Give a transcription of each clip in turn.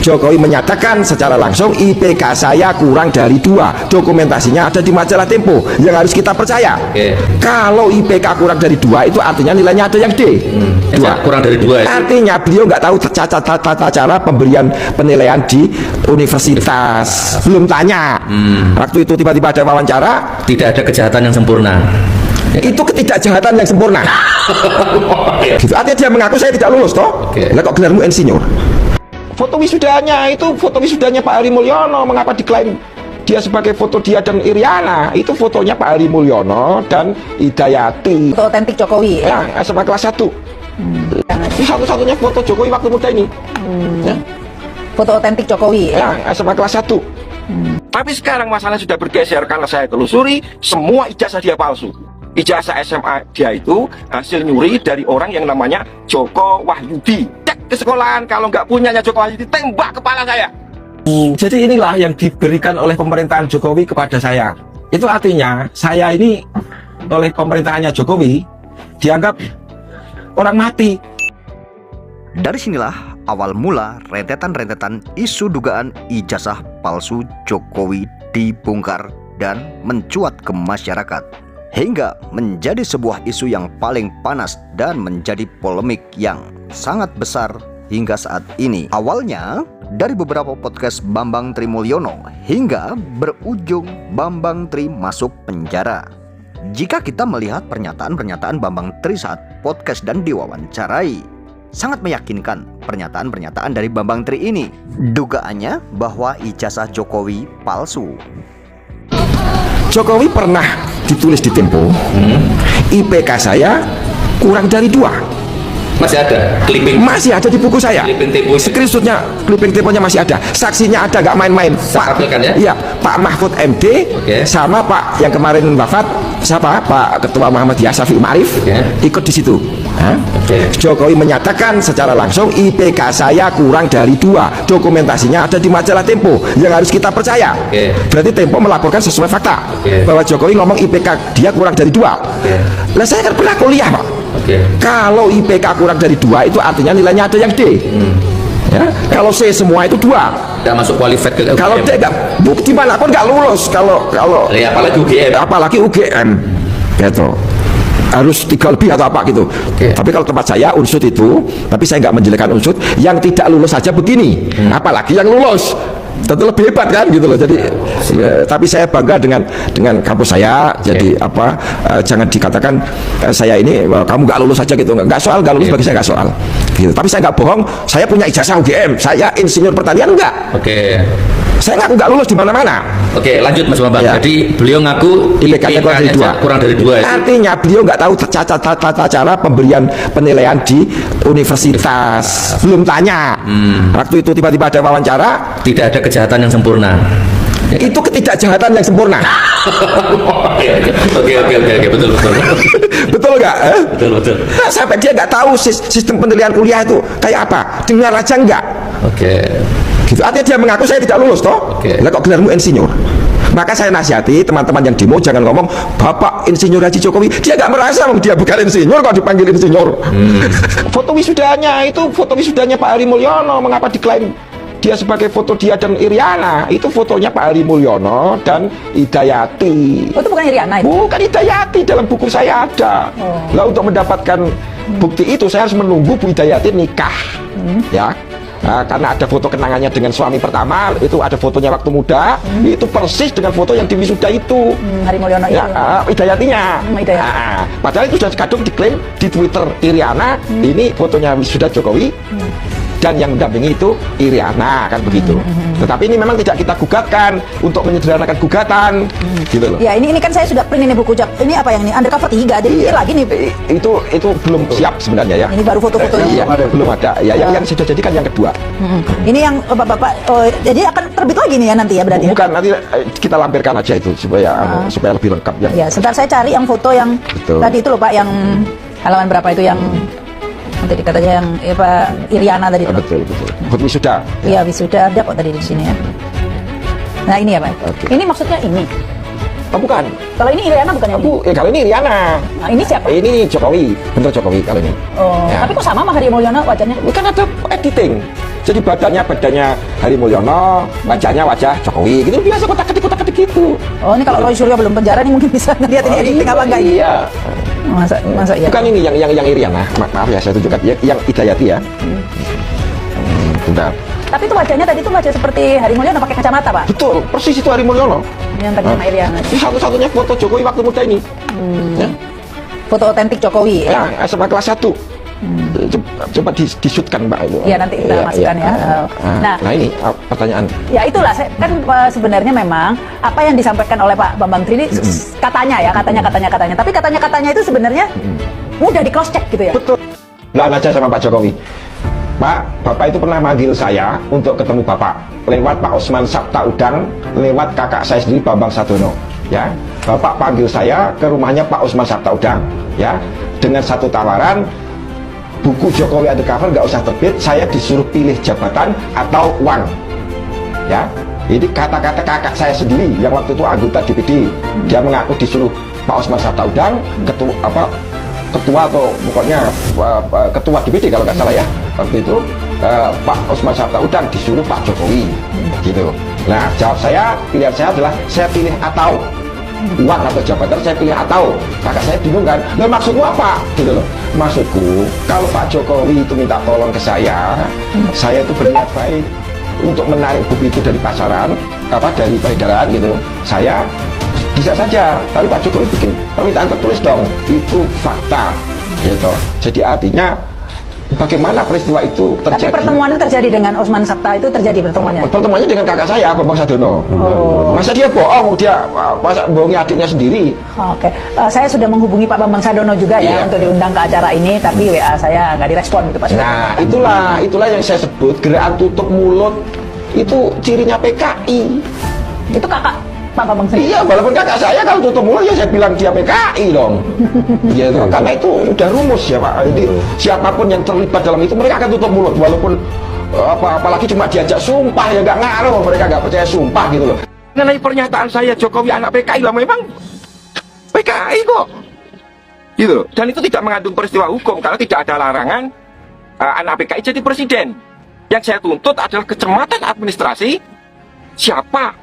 Jokowi menyatakan secara langsung IPK saya kurang dari 2. Dokumentasinya ada di majalah Tempo yang harus kita percaya. Kalau IPK kurang dari 2 itu artinya nilainya ada yang D. 2. Kurang dari 2 ya? Artinya beliau nggak tahu tata cara pemberian penilaian di universitas. Belum tanya. Waktu itu tiba-tiba ada wawancara. Tidak ada kejahatan yang sempurna. Itu ketidakjahatan yang sempurna. Gitu. Artinya dia mengaku saya tidak lulus toh. Lah kok gelarmu insinyur? Foto wisudanya itu foto wisudanya Pak Ari Mulyono. Mengapa diklaim dia sebagai foto dia dan Iriana? Itu fotonya Pak Ari Mulyono dan Hidayati. Foto otentik Jokowi ya? SMA kelas 1. Ini satu-satunya foto Jokowi waktu muda ini. Ya? Foto otentik Jokowi ya? SMA kelas 1. Tapi sekarang masalahnya sudah bergeser karena saya telusuri semua ijazah dia palsu. Ijazah SMA dia itu hasil nyuri dari orang yang namanya Joko Wahyudi. Cek ke sekolahan, kalau nggak punyanya Joko Wahyudi, tembak kepala saya. Jadi inilah yang diberikan oleh pemerintahan Jokowi kepada saya. Itu artinya saya ini oleh pemerintahannya Jokowi dianggap orang mati. Dari sinilah awal mula rentetan-rentetan isu dugaan ijazah palsu Jokowi dibongkar dan mencuat ke masyarakat. Hingga menjadi sebuah isu yang paling panas dan menjadi polemik yang sangat besar hingga saat ini. Awalnya dari beberapa podcast Bambang Tri Mulyono hingga berujung Bambang Tri masuk penjara. Jika kita melihat pernyataan-pernyataan Bambang Tri saat podcast dan diwawancarai, sangat meyakinkan pernyataan-pernyataan dari Bambang Tri ini. Dugaannya bahwa ijazah Jokowi palsu. Jokowi pernah ditulis di Tempo, IPK saya kurang dari 2. Masih ada clipping? Masih ada di buku saya. Screenshotnya, clipping Temponya masih ada. Saksinya ada, nggak main-main. Pak, ya? Iya, Pak Mahfud MD sama Pak yang kemarin wafat, siapa? Pak Ketua Muhammadiyah Syafi'i Ma'arif ikut di situ. Jokowi menyatakan secara langsung IPK saya kurang dari 2. Dokumentasinya ada di majalah Tempo yang harus kita percaya. Berarti Tempo melaporkan sesuai fakta bahwa Jokowi ngomong IPK dia kurang dari 2. Lah saya kan pernah kuliah Pak. Kalau IPK kurang dari 2 itu artinya nilainya ada yang D. Ya, kalau C semua itu 2. Nggak masuk qualified ke UGM. Kalau D nggak, bukti manapun nggak lulus. Kalau ya, apalagi UGM. Apalagi UGM, gitu. Harus 3 lebih atau apa gitu. Tapi kalau tempat saya unsur itu, tapi saya nggak menjelekkan unsur yang tidak lulus saja begini, apalagi yang lulus tentu lebih hebat kan gitu loh. Jadi tapi saya bangga dengan kampus saya. Jadi jangan dikatakan saya ini kamu nggak lulus saja gitu. Nggak soal nggak lulus bagi saya nggak soal gitu. Tapi saya nggak bohong, saya punya ijazah UGM, saya insinyur pertanian enggak. Saya ngaku nggak lulus di mana-mana. Lanjut Mas Bambang. Jadi beliau ngaku IPK-nya kurang dari 2. Artinya beliau nggak tahu tata cara pemberian penilaian di universitas. Belum tanya. Waktu itu tiba-tiba ada wawancara. Tidak ada kejahatan yang sempurna. Itu ketidakjahatan yang sempurna. Oke, betul. Betul nggak? Betul. Nah, sampai dia nggak tahu sistem penilaian kuliah itu kayak apa. Dengar aja nggak? Gitu. Artinya dia mengaku saya tidak lulus toh. Lah kok gelarmu insinyur? Maka saya nasihati teman-teman yang demo jangan ngomong Bapak Insinyur Haji Jokowi. Dia nggak merasa dia bukan insinyur kok dipanggil insinyur. Foto wisudanya itu foto wisudanya Pak Ari Mulyono. Mengapa diklaim dia sebagai foto dia dan Iriana? Itu fotonya Pak Ari Mulyono dan Hidayati. Oh, itu bukan Iriana itu? Bukan Hidayati, dalam buku saya ada. Lah untuk mendapatkan bukti itu saya harus menunggu Bu Hidayati nikah. Ya. Karena ada foto kenangannya dengan suami pertama, itu ada fotonya waktu muda, itu persis dengan foto yang di wisuda itu. Hari Mulyono itu. Hidayatinya. Padahal itu sudah kadung diklaim di Twitter Iriana, ini fotonya wisuda Jokowi. Dan yang mendampingi itu Iriana, kan begitu. Tetapi ini memang tidak kita gugatkan untuk menyederhanakan gugatan, gitu loh. Ya ini kan saya sudah print ini buku ini apa yang ini undercover 3 jadi ini lagi nih. Itu belum siap sebenarnya ya. Ini baru foto-fotonya. Belum ada. Ya yang sudah jadi kan yang kedua. Ini yang Bapak jadi akan terbit lagi nih ya nanti ya berarti. Bukan, nanti kita lampirkan aja itu supaya lebih lengkap ya. Ya, sebentar saya cari yang foto yang tadi itu loh Pak, yang halaman berapa itu yang nanti dikatanya yang Pak Iriana tadi itu. Betul. Foto wisuda. Iya, wisuda ada kok tadi di sini ya. Nah, ini ya, Pak. Ini maksudnya ini. Oh, bukan. Kalau ini Iriana bukan yang ini? Kalau ini Iriana. Nah, ini siapa? Ini Jokowi, bentuk Jokowi kalau ini. Tapi kok sama sama Hari Mulyono wajahnya? Kan ada editing. Jadi badannya Hari Mulyono, wajahnya wajah Jokowi gitu, biasa kotak-ketik gitu. Oh, ini kalau Roy Suryo belum penjara nih mungkin bisa ngeliat ini editing apa enggak ini? Iya. Masa iya. Bukan ini yang Iriana, maaf ya saya tunjukkan yang Hidayati ya. Bentar. Tapi itu wajahnya tadi tuh wajah seperti Hari Mulyono pakai kacamata, Pak. Betul, persis itu Hari Mulyono. Yang tadi sama Iriana. Ini satu-satunya foto Jokowi waktu muda ini. Ya. Foto otentik Jokowi. Ya, SMA kelas 1. Coba disutkan Mbak itu. Iya, nanti kita masukkan ya. Nah ini pertanyaan. Ya itulah, kan sebenarnya memang apa yang disampaikan oleh Pak Bambang Tri ini katanya. Tapi katanya itu sebenarnya mudah di cross check gitu ya. Betul. Lah aja sama Pak Jokowi. Pak, Bapak itu pernah manggil saya untuk ketemu Bapak lewat Pak Osman Sabtaudang, lewat kakak saya sendiri Bambang Sadono. Ya, Bapak panggil saya ke rumahnya Pak Osman Sabtaudang. Ya, dengan satu tawaran, buku Jokowi Undercover nggak usah terbit, saya disuruh pilih jabatan atau uang. Ya, ini kata-kata kakak saya sendiri yang waktu itu anggota DPD. Dia mengaku disuruh Pak Osman Sabtaudang, ketua atau pokoknya ketua DPD kalau nggak salah ya waktu itu, Pak Osman Sabtaudang disuruh Pak Jokowi gitu. Nah, jawab saya, pilihan saya adalah saya pilih atau uang atau jabatan, saya pilih atau. Kakak saya bingung kan, nah maksudmu apa gitu loh. Maksudku kalau Pak Jokowi itu minta tolong ke saya itu berniat baik untuk menarik buku itu dari pasaran, dari peredaran gitu, saya bisa saja. Tapi Pak Jokowi bikin permintaan tertulis dong, itu fakta gitu. Jadi artinya bagaimana peristiwa itu terjadi. Tapi pertemuan itu terjadi dengan Osman Sabta, itu terjadi pertemuannya? Pertemuannya dengan kakak saya, Bambang Sadono. Masa dia bohong, masa bohongi adiknya sendiri. Oke. Saya sudah menghubungi Pak Bambang Sadono juga ya untuk diundang ke acara ini, tapi WA saya nggak direspon gitu Pak. Nah, itulah yang saya sebut gerakan tutup mulut itu cirinya PKI. Itu kakak Pak Bambang sendiri? Iya, walaupun kakak saya kalau tutup mulut ya saya bilang dia PKI dong. Gitu. Karena itu udah rumus ya Pak. Jadi siapapun yang terlibat dalam itu mereka akan tutup mulut, walaupun apalagi cuma diajak sumpah ya nggak ngaruh, mereka nggak percaya sumpah gitu loh. Mengenai pernyataan saya Jokowi anak PKI lah, memang PKI kok. Gitu. Dan itu tidak mengandung peristiwa hukum karena tidak ada larangan anak PKI jadi presiden. Yang saya tuntut adalah kecermatan administrasi siapa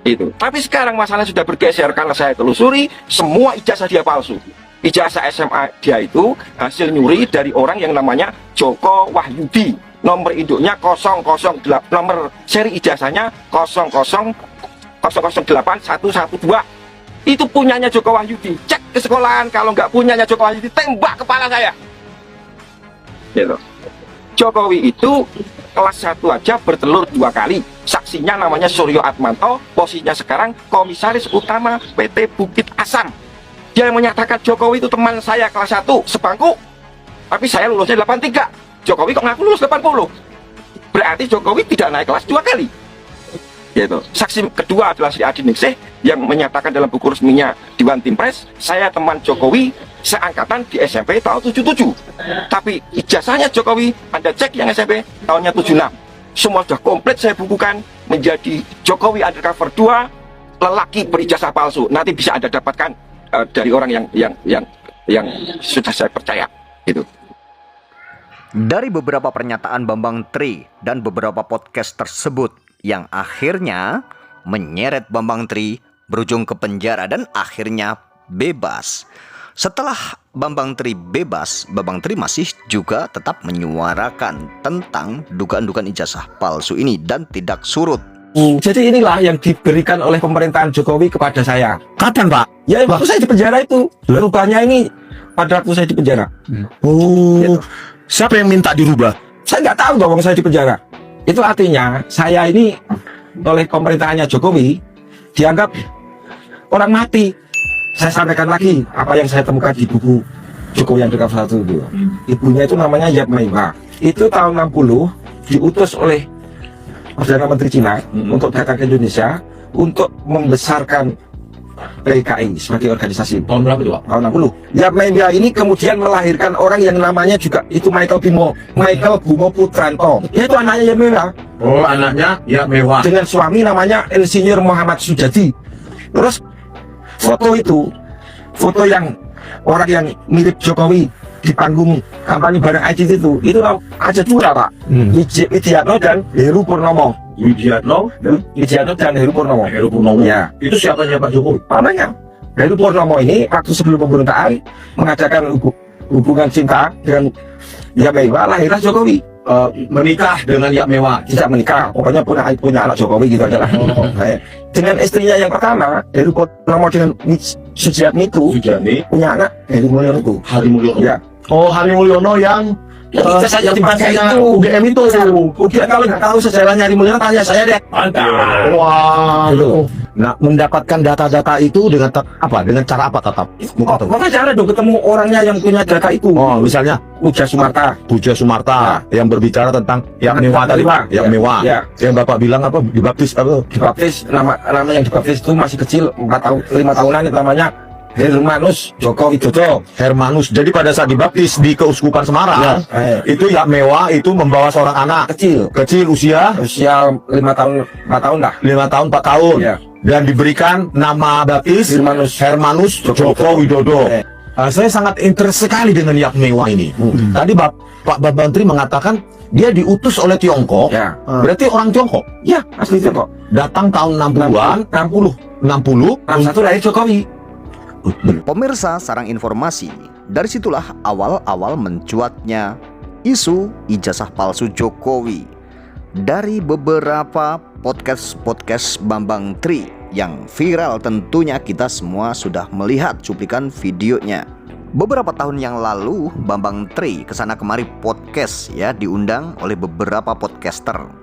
itu. Tapi sekarang masalah sudah bergeser karena saya telusuri semua ijazah dia palsu. Ijazah SMA dia itu hasil nyuri dari orang yang namanya Joko Wahyudi. Nomor induknya 008, nomor seri ijazahnya 0008112. Itu punyanya Joko Wahyudi. Cek ke sekolahan, kalau nggak punyanya Joko Wahyudi tembak kepala saya. Gitu. Jokowi itu kelas 1 aja bertelur 2 kali. Saksinya namanya Suryo Atmanto, posisinya sekarang komisaris utama PT Bukit Asam. Dia yang menyatakan Jokowi itu teman saya kelas 1 sebangku, tapi saya lulusnya 83. Jokowi kok ngaku lulus 80. Berarti Jokowi tidak naik kelas 2 kali. Gitu. Saksi kedua adalah Sri Adi Ningsih yang menyatakan dalam buku resminya Dewan Timpres, saya teman Jokowi seangkatan di SMP tahun 77. Tapi ijazahnya Jokowi Anda cek yang SMP tahunnya 76. Semua sudah komplit saya bukukan menjadi Jokowi Undercover 2 lelaki berijazah palsu. Nanti bisa Anda dapatkan dari orang yang sudah saya percaya gitu. Dari beberapa pernyataan Bambang Tri dan beberapa podcast tersebut yang akhirnya menyeret Bambang Tri berujung ke penjara dan akhirnya bebas. Setelah Bambang Tri bebas, Bambang Tri masih juga tetap menyuarakan tentang dugaan-dugaan ijazah palsu ini dan tidak surut. Jadi inilah yang diberikan oleh pemerintahan Jokowi kepada saya. Kapan Pak? Ya waktu saya di penjara itu. Rupanya ini pada waktu saya di penjara. Gitu. Siapa yang minta dirubah? Saya nggak tahu dong saya di penjara. Itu artinya saya ini oleh pemerintahannya Jokowi dianggap orang mati. Saya sampaikan lagi apa yang saya temukan di buku Jokowi Undercover 1 itu. Ibunya itu namanya Yap Meiwa. Itu tahun 60 diutus oleh Perdana Menteri Cina untuk datang ke Indonesia untuk membesarkan PKI sebagai organisasi. Tahun berapa itu Pak? Tahun 60. Yap Meiwa ini kemudian melahirkan orang yang namanya juga itu Michael Bumo Putranto. Itu anaknya Yap Meiwa. Oh, anaknya ya mewah. Dengan suami namanya Insinyur Muhammad Sujadi. Terus foto itu, foto yang orang yang mirip Jokowi di panggung kampanye bareng ICT itu aja dua Pak. Widiatno dan Heru Purnomo. Widiatno dan Heru Purnomo. Ya. Itu siapanya Pak Jokowi? Namanya Heru Purnomo ini waktu sebelum pemerintahan mengadakan hubungan cinta dengan Yak Mewah, lahirlah Jokowi. Menikah dengan Yak Mewah. Tidak menikah, pokoknya punya anak Jokowi gitu aja lah. Dengan istrinya yang pertama, Heru Purnomo dengan Sujiatmi itu punya anak Heri Mulyono itu. Hari Mulyono. Ya. Oh, Hari Mulyono yang Saya tempatnya itu UGM itu. Udah kalau nggak tahu sejarahnya Heri Mulyono tanya saya deh. Mantap. Wah. Gitu. Nah, mendapatkan data-data itu dengan dengan cara apa tetap? Maka cara dong ketemu orangnya yang punya data itu. Oh, misalnya Puja Sumarta. Puja Sumarta yang berbicara tentang Yak Mewah tadi, Yak Mewah. Ya. Yang Bapak bilang apa? Dibaptis apa? Dibaptis nama yang dibaptis itu masih kecil 5 tahunan itu namanya Hermanus Joko Widodo. Hermanus. Jadi pada saat dibaptis di Keuskupan Semarang, itu Yak Mewah itu membawa seorang anak kecil usia 5 tahun 4 tahun lah. 5 tahun 4 tahun. Ya. Dan diberikan nama baptis Hermanus Joko Widodo. Saya sangat interest sekali dengan Yak Mewah ini. Tadi Pak Bambang Tri mengatakan dia diutus oleh Tiongkok. Ya. Berarti orang Tiongkok. Ya, asli Tiongkok. Datang tahun 60-an, 61 lahir Jokowi. Pemirsa Sarang Informasi, dari situlah awal-awal mencuatnya isu ijazah palsu Jokowi dari beberapa podcast Bambang Tri yang viral. Tentunya kita semua sudah melihat cuplikan videonya. Beberapa tahun yang lalu Bambang Tri kesana kemari podcast ya, diundang oleh beberapa podcaster.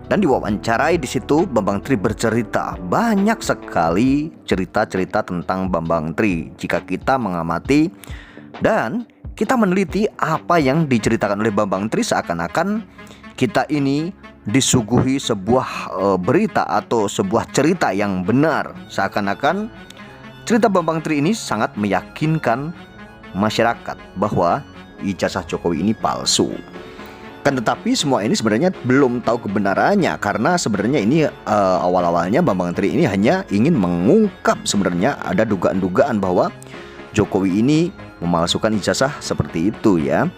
Dan diwawancarai di situ Bambang Tri bercerita banyak sekali cerita-cerita tentang Bambang Tri. Jika kita mengamati dan kita meneliti apa yang diceritakan oleh Bambang Tri, seakan-akan kita ini disuguhi sebuah berita atau sebuah cerita yang benar. Seakan-akan cerita Bambang Tri ini sangat meyakinkan masyarakat bahwa ijazah Jokowi ini palsu. Kan tetapi semua ini sebenarnya belum tahu kebenarannya, karena sebenarnya ini awal-awalnya Bambang Tri ini hanya ingin mengungkap sebenarnya ada dugaan-dugaan bahwa Jokowi ini memalsukan ijazah seperti itu ya.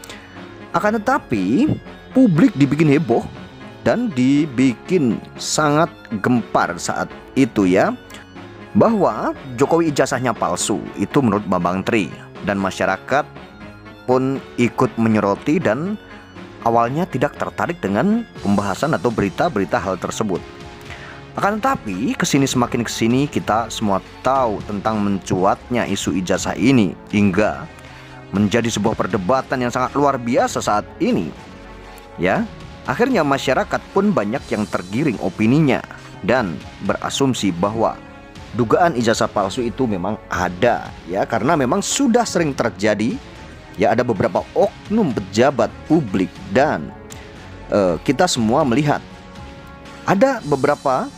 Akan tetapi publik dibikin heboh dan dibikin sangat gempar saat itu ya, bahwa Jokowi ijazahnya palsu. Itu menurut Bambang Tri, dan masyarakat pun ikut menyoroti dan awalnya tidak tertarik dengan pembahasan atau berita-berita hal tersebut. Akan tetapi semakin kesini kita semua tahu tentang mencuatnya isu ijazah ini, hingga menjadi sebuah perdebatan yang sangat luar biasa saat ini. Ya, akhirnya masyarakat pun banyak yang tergiring opininya dan berasumsi bahwa dugaan ijazah palsu itu memang ada ya, karena memang sudah sering terjadi. Ya, ada beberapa oknum pejabat publik dan kita semua melihat ada beberapa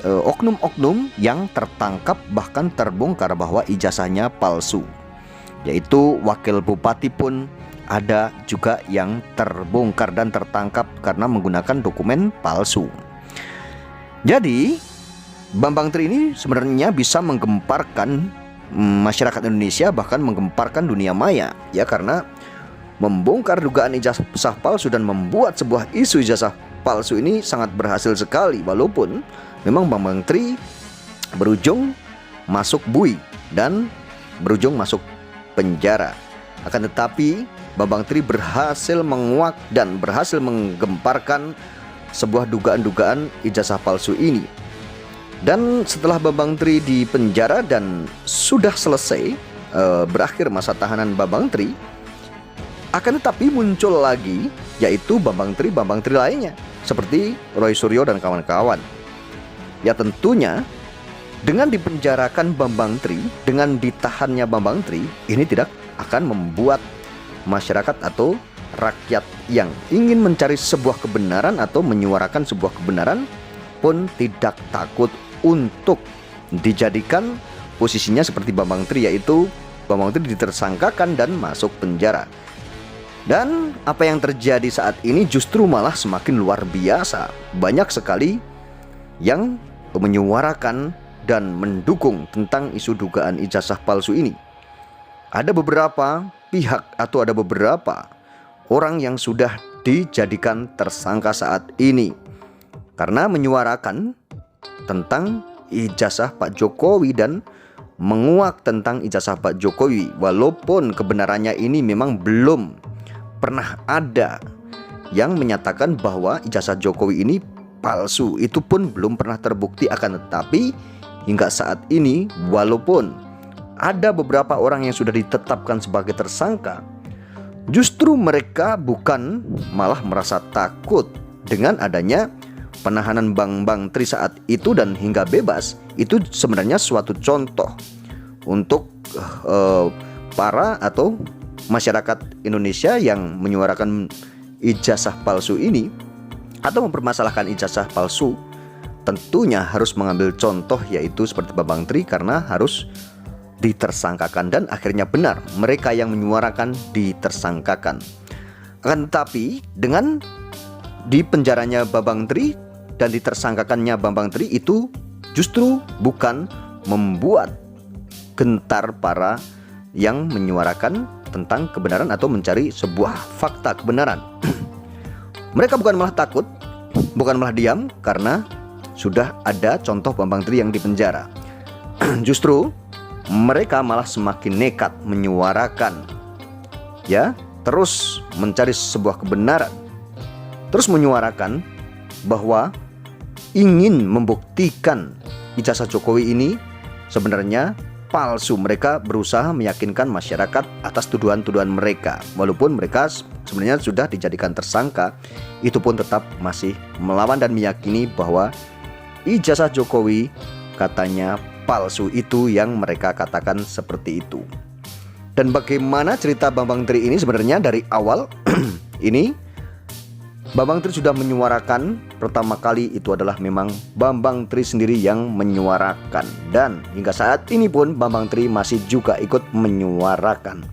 oknum-oknum yang tertangkap bahkan terbongkar bahwa ijazahnya palsu. Yaitu wakil bupati pun ada juga yang terbongkar dan tertangkap karena menggunakan dokumen palsu. Jadi Bambang Tri ini sebenarnya bisa menggemparkan masyarakat Indonesia, bahkan menggemparkan dunia maya ya, karena membongkar dugaan ijazah palsu dan membuat sebuah isu ijazah palsu ini sangat berhasil sekali. Walaupun memang Bambang Tri berujung masuk bui dan berujung masuk penjara, akan tetapi Bambang Tri berhasil menguak dan berhasil menggemparkan sebuah dugaan-dugaan ijazah palsu ini. Dan setelah Bambang Tri di penjara dan sudah selesai berakhir masa tahanan Bambang Tri, akan tetapi muncul lagi yaitu Bambang Tri lainnya seperti Roy Suryo dan kawan-kawan. Ya, tentunya dengan dipenjarakan Bambang Tri, dengan ditahannya Bambang Tri, ini tidak akan membuat masyarakat atau rakyat yang ingin mencari sebuah kebenaran atau menyuarakan sebuah kebenaran pun tidak takut untuk dijadikan posisinya seperti Bambang Tri, yaitu Bambang Tri ditersangkakan dan masuk penjara. Dan apa yang terjadi saat ini justru malah semakin luar biasa. Banyak sekali yang menyuarakan dan mendukung tentang isu dugaan ijazah palsu ini. Ada beberapa pihak atau ada beberapa orang yang sudah dijadikan tersangka saat ini karena menyuarakan tentang ijazah Pak Jokowi dan menguak tentang ijazah Pak Jokowi, walaupun kebenarannya ini memang belum pernah ada yang menyatakan bahwa ijazah Jokowi ini palsu. Itu pun belum pernah terbukti, akan tetapi hingga saat ini walaupun ada beberapa orang yang sudah ditetapkan sebagai tersangka, justru mereka bukan malah merasa takut dengan adanya penahanan Bang Tri saat itu dan hingga bebas. Itu sebenarnya suatu contoh untuk para atau masyarakat Indonesia yang menyuarakan ijazah palsu ini atau mempermasalahkan ijazah palsu. Tentunya harus mengambil contoh, yaitu seperti Bang Tri, karena harus ditersangkakan dan akhirnya benar mereka yang menyuarakan ditersangkakan. Akan tetapi dengan dipenjaranya Bang Tri dan ditersangkakannya Bang Tri itu justru bukan membuat gentar para yang menyuarakan tentang kebenaran atau mencari sebuah fakta kebenaran. Mereka bukan malah takut, bukan malah diam karena sudah ada contoh Bang Tri yang dipenjara. Justru mereka malah semakin nekat menyuarakan, ya, terus mencari sebuah kebenaran, terus menyuarakan bahwa ingin membuktikan ijazah Jokowi ini sebenarnya palsu. Mereka berusaha meyakinkan masyarakat atas tuduhan-tuduhan mereka. Walaupun mereka sebenarnya sudah dijadikan tersangka, itu pun tetap masih melawan dan meyakini bahwa ijazah Jokowi katanya palsu. Itu yang mereka katakan seperti itu. Dan bagaimana cerita Bang Tri ini sebenarnya dari awal ini Bang Tri sudah menyuarakan. Pertama kali itu adalah memang Bang Tri sendiri yang menyuarakan, dan hingga saat ini pun Bang Tri masih juga ikut menyuarakan.